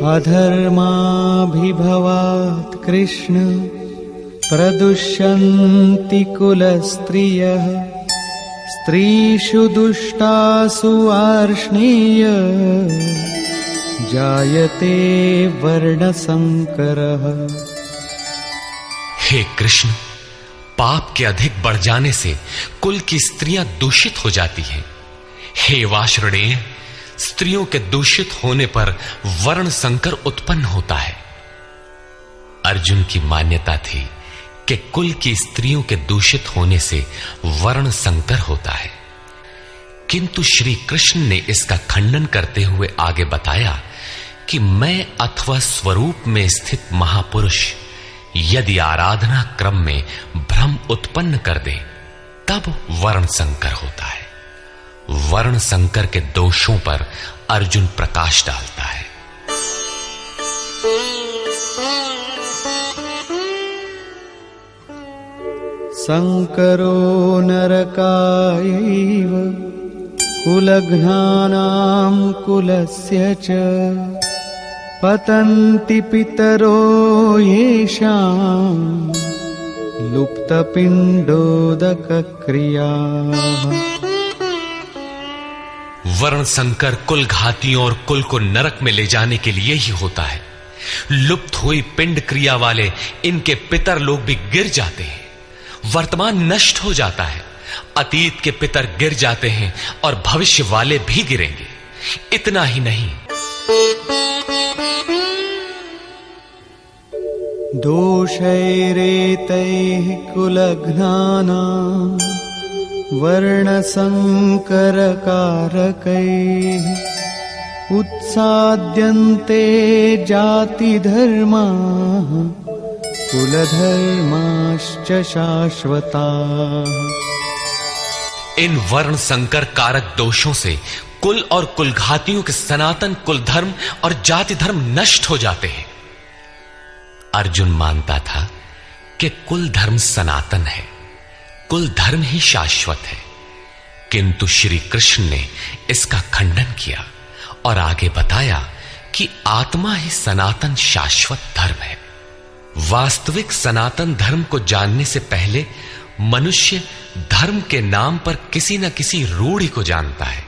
अधर्माभिभवात् कृष्ण प्रदुष्यन्ति कुलस्त्रियः स्त्रीषु दुष्टासु वार्ष्णेय जायते वर्णसंकरः। हे कृष्ण, पाप के अधिक बढ़ जाने से कुल की स्त्रियां दूषित हो जाती हैं। हे वार्ष्णेय, स्त्रियों के दूषित होने पर वर्ण संकर उत्पन्न होता है। अर्जुन की मान्यता थी कि कुल की स्त्रियों के दूषित होने से वर्ण संकर होता है, किंतु श्री कृष्ण ने इसका खंडन करते हुए आगे बताया कि मैं अथवा स्वरूप में स्थित महापुरुष यदि आराधना क्रम में भ्रम उत्पन्न कर दे तब वर्ण संकर होता है। वर्ण संकर के दोषों पर अर्जुन प्रकाश डालता है। संकरो नरकायैव कुलघ्नानां कुलस्य च पतन्ति पितरो येषां लुप्तपिण्डोदकक्रियाः। वर्ण संकर कुल घातियों और कुल को नरक में ले जाने के लिए ही होता है। लुप्त हुई पिंड क्रिया वाले इनके पितर लोग भी गिर जाते हैं। वर्तमान नष्ट हो जाता है, अतीत के पितर गिर जाते हैं और भविष्य वाले भी गिरेंगे। इतना ही नहीं, दोषैरेतैः कुलघ्नानां वर्णसंकरकारकैः उत्साद्यन्ते जातिधर्माः कुलधर्माश्च शाश्वताः। इन वर्ण संकर कारक दोषों से कुल और कुलघातियों के सनातन कुल धर्म और जाति धर्म नष्ट हो जाते हैं। अर्जुन मानता था कि कुल धर्म सनातन है, कुल धर्म ही शाश्वत है, किंतु श्री कृष्ण ने इसका खंडन किया और आगे बताया कि आत्मा ही सनातन शाश्वत धर्म है। वास्तविक सनातन धर्म को जानने से पहले मनुष्य धर्म के नाम पर किसी न किसी रूढ़ि को जानता है।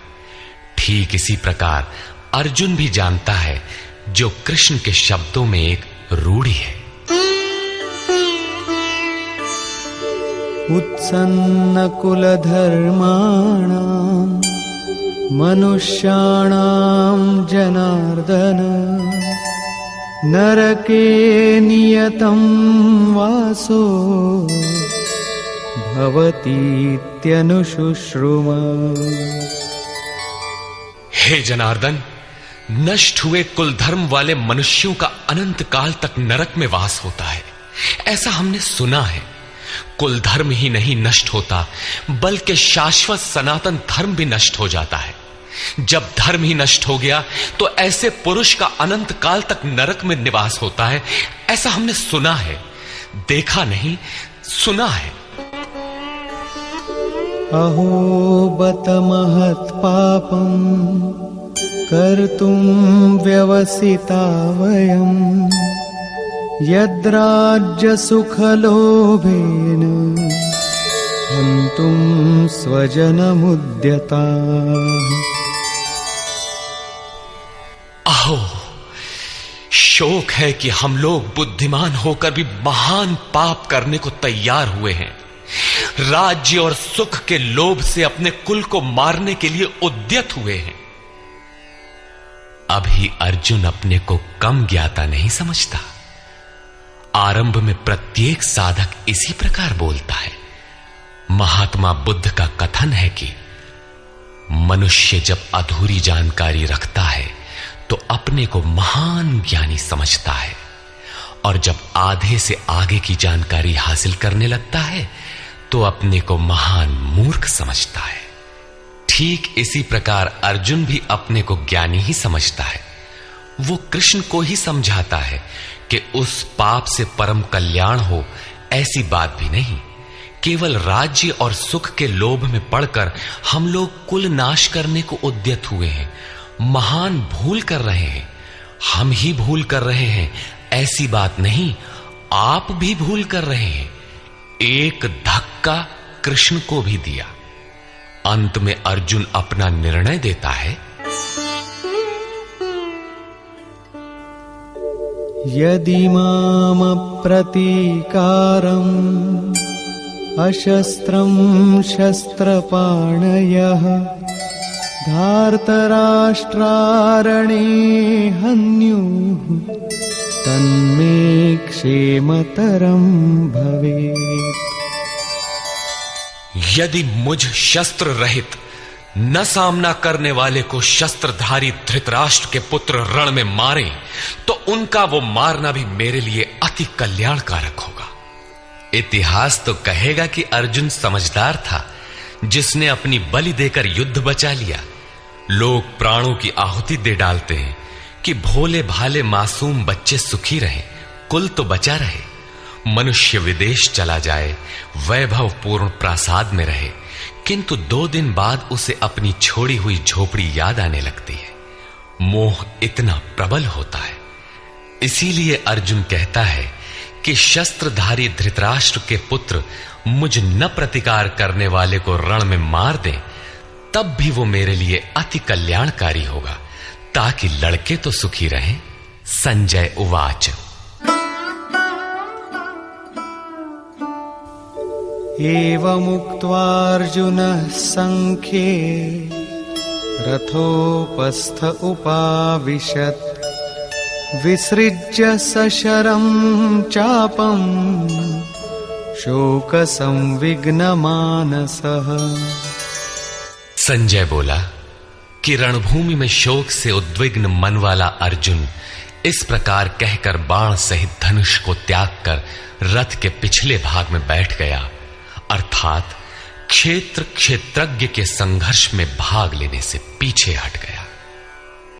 ठीक इसी प्रकार अर्जुन भी जानता है जो कृष्ण के शब्दों में एक रूढ़ि है। उत्सन्न कुलधर्माणां मनुष्याणां जनार्दन नरके नियतं वासो भवतीत्यनुशुश्रुम। हे जनार्दन, नष्ट हुए कुल धर्म वाले मनुष्यों का अनंत काल तक नरक में वास होता है, ऐसा हमने सुना है। कुल धर्म ही नहीं नष्ट होता, बल्कि शाश्वत सनातन धर्म भी नष्ट हो जाता है। जब धर्म ही नष्ट हो गया तो ऐसे पुरुष का अनंत काल तक नरक में निवास होता है, ऐसा हमने सुना है, देखा नहीं, सुना है। अहो बत महत् पापं कर्तुं व्यवसिता वयं यद्राज्य सुखलोभेन हन्तुं स्वजनमुद्यताः। अहो, शोक है कि हम लोग बुद्धिमान होकर भी महान पाप करने को तैयार हुए हैं। राज्य और सुख के लोभ से अपने कुल को मारने के लिए उद्यत हुए हैं। अभी अर्जुन अपने को कम ज्ञाता नहीं समझता। आरंभ में प्रत्येक साधक इसी प्रकार बोलता है। महात्मा बुद्ध का कथन है कि मनुष्य जब अधूरी जानकारी रखता है तो अपने को महान ज्ञानी समझता है, और जब आधे से आगे की जानकारी हासिल करने लगता है तो अपने को महान मूर्ख समझता है। ठीक इसी प्रकार अर्जुन भी अपने को ज्ञानी ही समझता है। वो कृष्ण को ही समझाता है कि उस पाप से परम कल्याण हो, ऐसी बात भी नहीं। केवल राज्य और सुख के लोभ में पड़कर हम लोग कुल नाश करने को उद्यत हुए हैं, महान भूल कर रहे हैं। हम ही भूल कर रहे हैं ऐसी बात नहीं, आप भी भूल कर रहे हैं। एक धक्का कृष्ण को भी दिया। अंत में अर्जुन अपना निर्णय देता है, यदि माम प्रतीकारम् अशस्त्रं शस्त्रपाणयः धार्तराष्ट्रारणे हन्युः तन्मे क्षेमतरं भवेत्। यदि मुझ शस्त्र रहित न सामना करने वाले को शस्त्रधारी धृतराष्ट्र के पुत्र रण में मारे तो उनका वो मारना भी मेरे लिए अति कल्याणकारक होगा। इतिहास तो कहेगा कि अर्जुन समझदार था, जिसने अपनी बलि देकर युद्ध बचा लिया। लोग प्राणों की आहुति दे डालते हैं कि भोले भाले मासूम बच्चे सुखी रहें, कुल तो बचा रहे। मनुष्य विदेश चला जाए, वैभवपूर्ण प्रासाद में रहे, किंतु 2 दिन बाद उसे अपनी छोड़ी हुई झोपड़ी याद आने लगती है। मोह इतना प्रबल होता है। इसीलिए अर्जुन कहता है कि शस्त्रधारी धृतराष्ट्र के पुत्र मुझ न प्रतिकार करने वाले को रण में मार दें, तब भी वो मेरे लिए अति कल्याणकारी होगा, ताकि लड़के तो सुखी रहें। संजय उवाच। एवमुक्त्वा अर्जुनः संख्ये रथोपस्थ उपाविशत् विसृज्य सशरं चापं शोकसंविघ्नमानसः। संजय बोला कि रणभूमि में शोक से उद्विग्न मन वाला अर्जुन इस प्रकार कहकर बाण सहित धनुष को त्याग कर रथ के पिछले भाग में बैठ गया, अर्थात क्षेत्रज्ञ के संघर्ष में भाग लेने से पीछे हट गया।